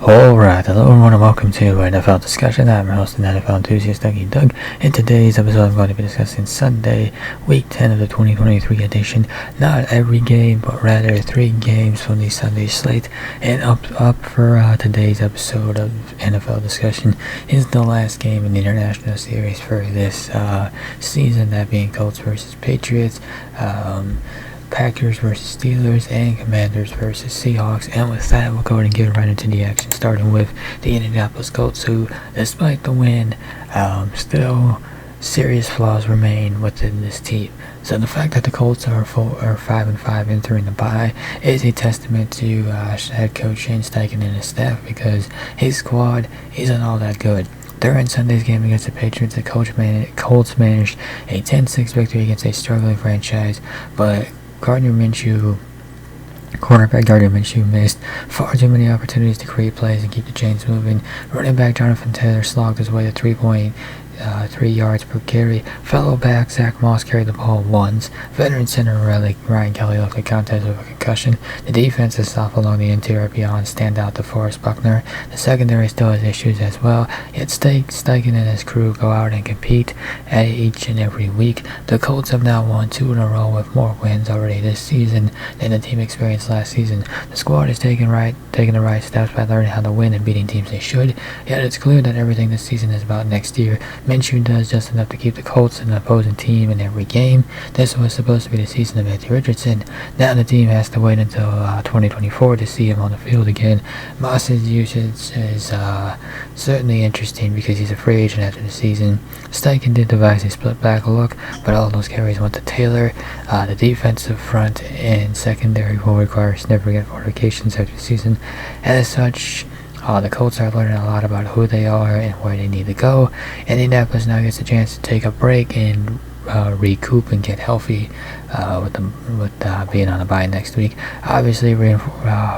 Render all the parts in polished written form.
Alright, hello everyone and welcome to NFL Discussion. I'm your host and NFL enthusiast Doug. In today's episode I'm going to be discussing Sunday, week 10 of the 2023 edition. Not every game, but rather 3 games from the Sunday slate. And up for today's episode of NFL Discussion is the last game in the international series for this season, that being Colts versus Patriots. Packers versus Steelers, and Commanders versus Seahawks. And with that, we'll go ahead and get right into the action, starting with the Indianapolis Colts, who, despite the win, still serious flaws remain within this team. So the fact that the Colts are 5-5 entering the bye is a testament to head coach Shane Steichen and his staff, because his squad isn't all that good. During Sunday's game against the Patriots, the Colts managed a 10-6 victory against a struggling franchise, but quarterback Gardner Minshew missed far too many opportunities to create plays and keep the chains moving. Running back Jonathan Taylor slogged his way to 3.3 yards per carry. Fellow back Zach Moss carried the ball once. Veteran center Ryan Kelly left the contest with a concussion. The defense is soft along the interior beyond standout DeForest Buckner. The secondary still has issues as well, yet Steichen and his crew go out and compete at each and every week. The Colts have now won 2 in a row, with more wins already this season than the team experienced last season. The squad is taking the right steps by learning how to win and beating teams they should, yet it's clear that everything this season is about next year. Minshew does just enough to keep the Colts an opposing team in every game. This was supposed to be the season of Anthony Richardson. Now the team has to wait until 2024 to see him on the field again. Moss's usage is certainly interesting because he's a free agent after the season. Steichen did devise a split back look, but all those carries went to Taylor. The defensive front and secondary will require significant fortifications after the season. As such, the Colts are learning a lot about who they are and where they need to go. Indianapolis now gets a chance to take a break and recoup and get healthy with being on a bye next week. Obviously,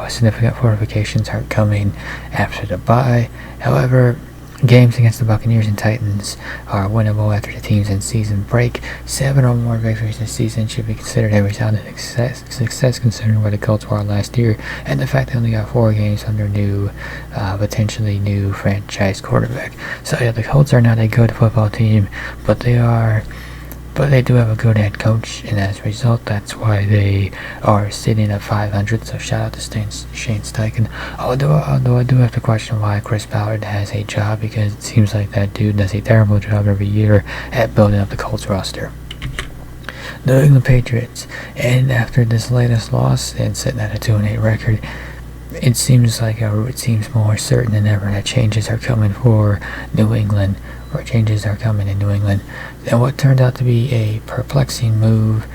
significant fortifications are coming after the bye. However, games against the Buccaneers and Titans are winnable after the team's in-season break. 7 or more victories this season should be considered a resounding success considering where the Colts were last year, and the fact they only got 4 games under potentially new franchise quarterback. So yeah, the Colts are not a good football team, but they do have a good head coach, and as a result, that's why they are sitting at 500. So shout out to Shane Steichen. Although I do have to question why Chris Ballard has a job, because it seems like that dude does a terrible job every year at building up the Colts roster. New England Patriots, and after this latest loss and sitting at a 2-8 record, it seems more certain than ever that changes are coming for New England. Changes are coming in New England. And what turned out to be a perplexing move,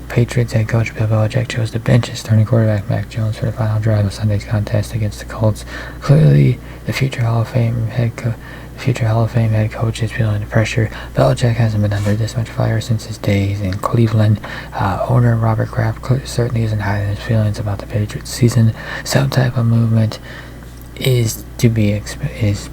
Patriots head coach Bill Belichick chose to bench his starting quarterback Mac Jones for the final drive of Sunday's contest against the Colts. Clearly, the future Hall of Fame head coach is feeling the pressure. Belichick hasn't been under this much fire since his days in Cleveland. Owner Robert Kraft certainly isn't hiding his feelings about the Patriots season. Some type of movement is to be expected.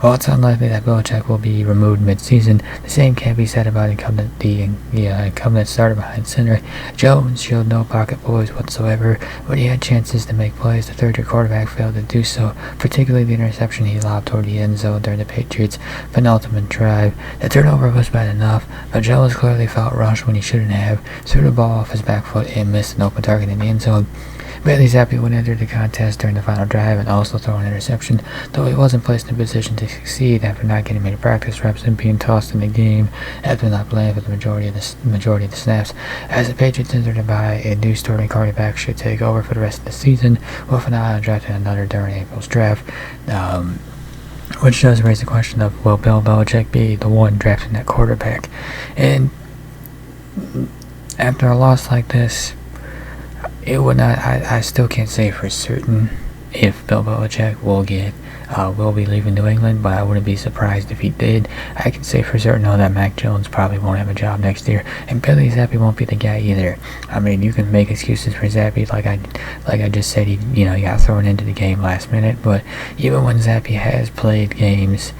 While it's unlikely that Belichick will be removed mid-season, the same can't be said about incumbent starter behind center. Jones showed no pocket poise whatsoever. When he had chances to make plays, the third-year quarterback failed to do so, particularly the interception he lobbed toward the end zone during the Patriots' penultimate drive. The turnover was bad enough, but Jones clearly felt rushed when he shouldn't have, threw the ball off his back foot and missed an open target in the end zone. Bailey Zappi would enter the contest during the final drive and also throw an interception, though he wasn't placed in a position to succeed after not getting many practice reps and being tossed in the game after not playing for the majority of the snaps. As the Patriots entered the bye, a new starting quarterback should take over for the rest of the season, with an eye on drafting another during April's draft. Which does raise the question of, will Bill Belichick be the one drafting that quarterback? And after a loss like this, it would not. I still can't say for certain if Bill Belichick will be leaving New England, but I wouldn't be surprised if he did. I can say for certain though that Mac Jones probably won't have a job next year, and Billy Zappi won't be the guy either. I mean, you can make excuses for Zappi, like I just said, he got thrown into the game last minute, but even when Zappi has played games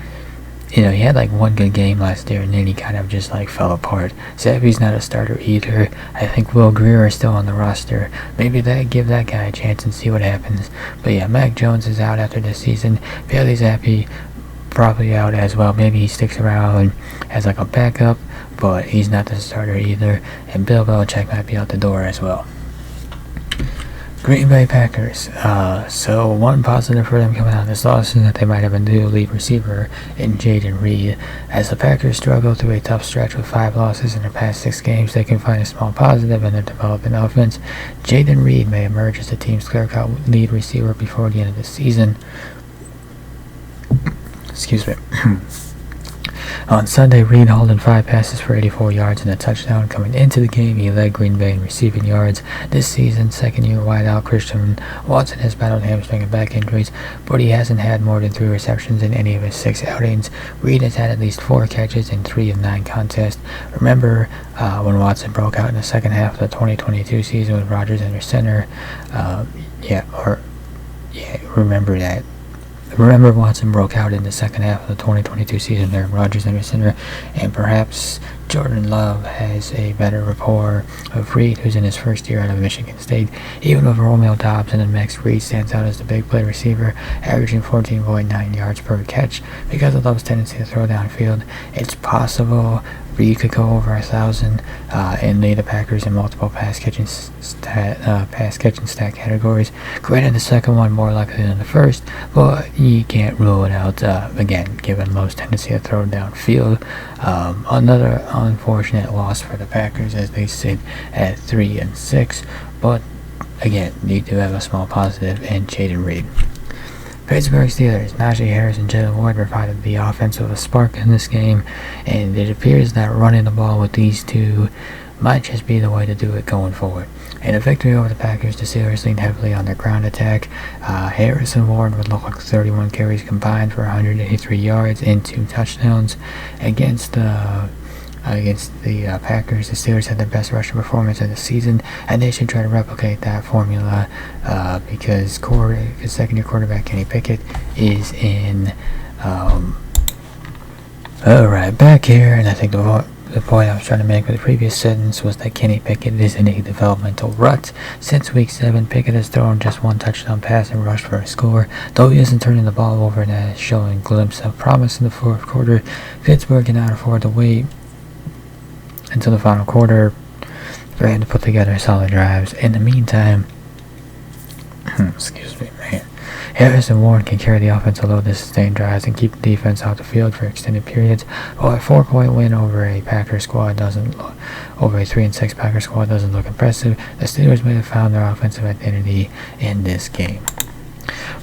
he had like one good game last year, and then he kind of just like fell apart. Zappi's not a starter either. I think Will Greer is still on the roster. Maybe give that guy a chance and see what happens. But yeah, Mac Jones is out after this season. Bailey Zappi probably out as well. Maybe he sticks around as like a backup, but he's not the starter either. And Bill Belichick might be out the door as well. Green Bay Packers. So one positive for them coming out of this loss is that they might have a new lead receiver in Jaden Reed. As the Packers struggle through a tough stretch with 5 losses in their past 6 games, they can find a small positive in their developing offense. Jaden Reed may emerge as the team's clear-cut lead receiver before the end of the season. Excuse me. On Sunday, Reed hauled in 5 passes for 84 yards and a touchdown. Coming into the game, he led Green Bay in receiving yards. This season, second-year wideout Christian Watson has battled hamstring and back injuries, but he hasn't had more than 3 receptions in any of his 6 outings. Reed has had at least 4 catches in 3 of 9 contests. Remember when Watson broke out in the second half of the 2022 season with Rodgers under center? Remember that. Remember Watson broke out in the second half of the 2022 season there, Rodgers under center, and perhaps Jordan Love has a better rapport of Reed, who's in his first year out of Michigan State. Even with Romeo Doubs in the mix, Reed stands out as the big play receiver, averaging 14.9 yards per catch. Because of Love's tendency to throw downfield, it's possible Reed could go over 1,000 and lead the Packers in multiple pass catching stat categories. Granted, the second one more likely than the first, but you can't rule it out again, given Love's tendency to throw downfield. Another unfortunate loss for the Packers as they sit at 3-6, but again, need to have a small positive in Jaden Reed. Pittsburgh Steelers, Najee Harris and Jalen Ward provided the offense with a spark in this game, and it appears that running the ball with these two might just be the way to do it going forward. In a victory over the Packers, the Steelers leaned heavily on their ground attack. Harris and Ward would look like 31 carries combined for 183 yards and 2 touchdowns. Against the Packers, the Steelers had their best rushing performance of the season, and they should try to replicate that formula because second-year quarterback Kenny Pickett is in. Alright, back here, and I think the point I was trying to make with the previous sentence was that Kenny Pickett is in a developmental rut. Since Week 7, Pickett has thrown just 1 touchdown pass and rushed for a score. Though he isn't turning the ball over and is showing a glimpse of promise in the fourth quarter, Pittsburgh cannot afford to wait until the final quarter for him to put together solid drives. In the meantime, Harris and Warren can carry the offense load to sustain drives and keep the defense off the field for extended periods. While a 4-point win over a 3-6 Packers squad doesn't look impressive, the Steelers may have found their offensive identity in this game.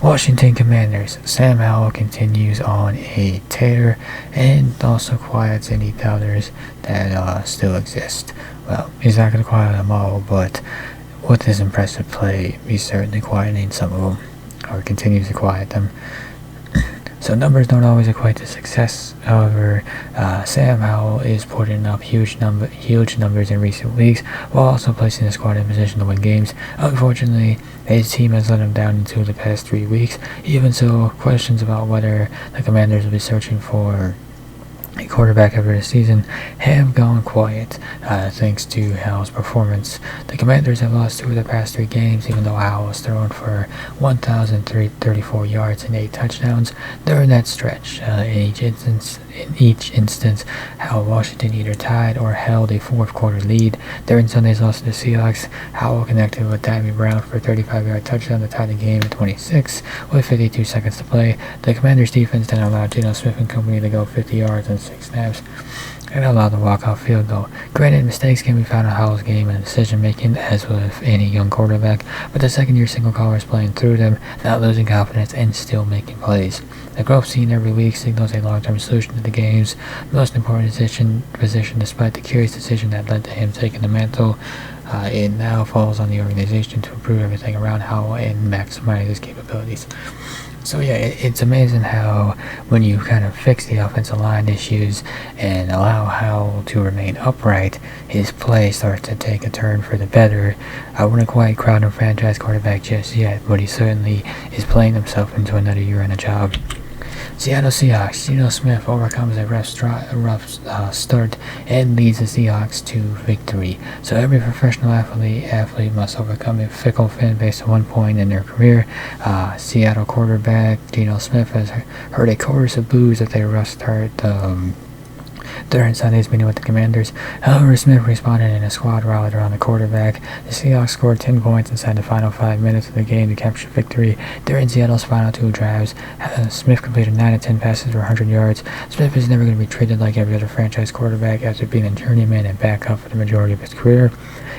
Washington Commanders. Sam Howell continues on a tear and also quiets any doubters that still exist. Well, he's not going to quiet them all, but with his impressive play, he's certainly quieting some of them, or continues to quiet them. So numbers don't always equate to success. However, Sam Howell is putting up huge numbers in recent weeks, while also placing the squad in position to win games. Unfortunately, his team has let him down in 2 of the past 3 weeks. Even so, questions about whether the Commanders will be searching for a quarterback after the season have gone quiet thanks to Howell's performance. The Commanders have lost 2 of their past 3 games, even though Howell has thrown for 1,334 yards and 8 touchdowns during that stretch. In each instance, Howell Washington either tied or held a fourth-quarter lead. During Sunday's loss to the Seahawks, Howell connected with Tammy Brown for a 35-yard touchdown to tie the game at 26 with 52 seconds to play. The Commanders' defense then allowed Geno Smith and company to go 50 yards on 6 snaps and allowed the walk-off field goal. Granted, mistakes can be found in Howell's game and decision-making, as with any young quarterback, but the second-year single caller is playing through them, not losing confidence, and still making plays. The growth seen every week signals a long-term solution to the game's most important position, despite the curious decision that led to him taking the mantle. It now falls on the organization to improve everything around Howell and maximize his capabilities. So yeah, it's amazing how when you kind of fix the offensive line issues and allow Howell to remain upright, his play starts to take a turn for the better. I wouldn't quite crown him franchise quarterback just yet, but he certainly is playing himself into another year on the job. Seattle Seahawks. Geno Smith overcomes a rough start and leads the Seahawks to victory. So every professional athlete must overcome a fickle fan base at one point in their career. Seattle quarterback Geno Smith has heard a chorus of boos at their rough start during Sunday's meeting with the Commanders. However, Smith responded and his squad rallied around the quarterback. The Seahawks scored 10 points inside the final 5 minutes of the game to capture victory. During Seattle's final 2 drives, Smith completed 9 of 10 passes for 100 yards. Smith is never going to be treated like every other franchise quarterback after being a journeyman and backup for the majority of his career.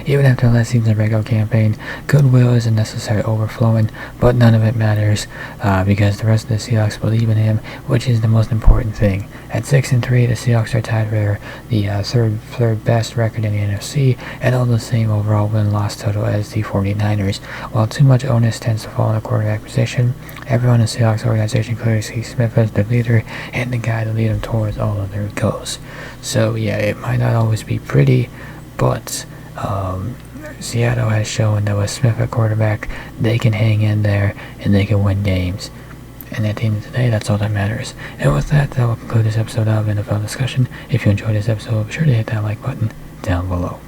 Even after last season's breakout campaign, goodwill isn't necessarily overflowing, but none of it matters because the rest of the Seahawks believe in him, which is the most important thing. At 6-3, the Seahawks are tied for the third best record in the NFC and hold the same overall win-loss total as the 49ers. While too much onus tends to fall in the quarterback position, everyone in the Seahawks organization clearly sees Smith as the leader and the guy to lead them towards all of their goals. So yeah, it might not always be pretty, but Seattle has shown that with Smith at quarterback, they can hang in there and they can win games. And at the end of the day, that's all that matters. And with that will conclude this episode of NFL Discussion. If you enjoyed this episode, be sure to hit that like button down below.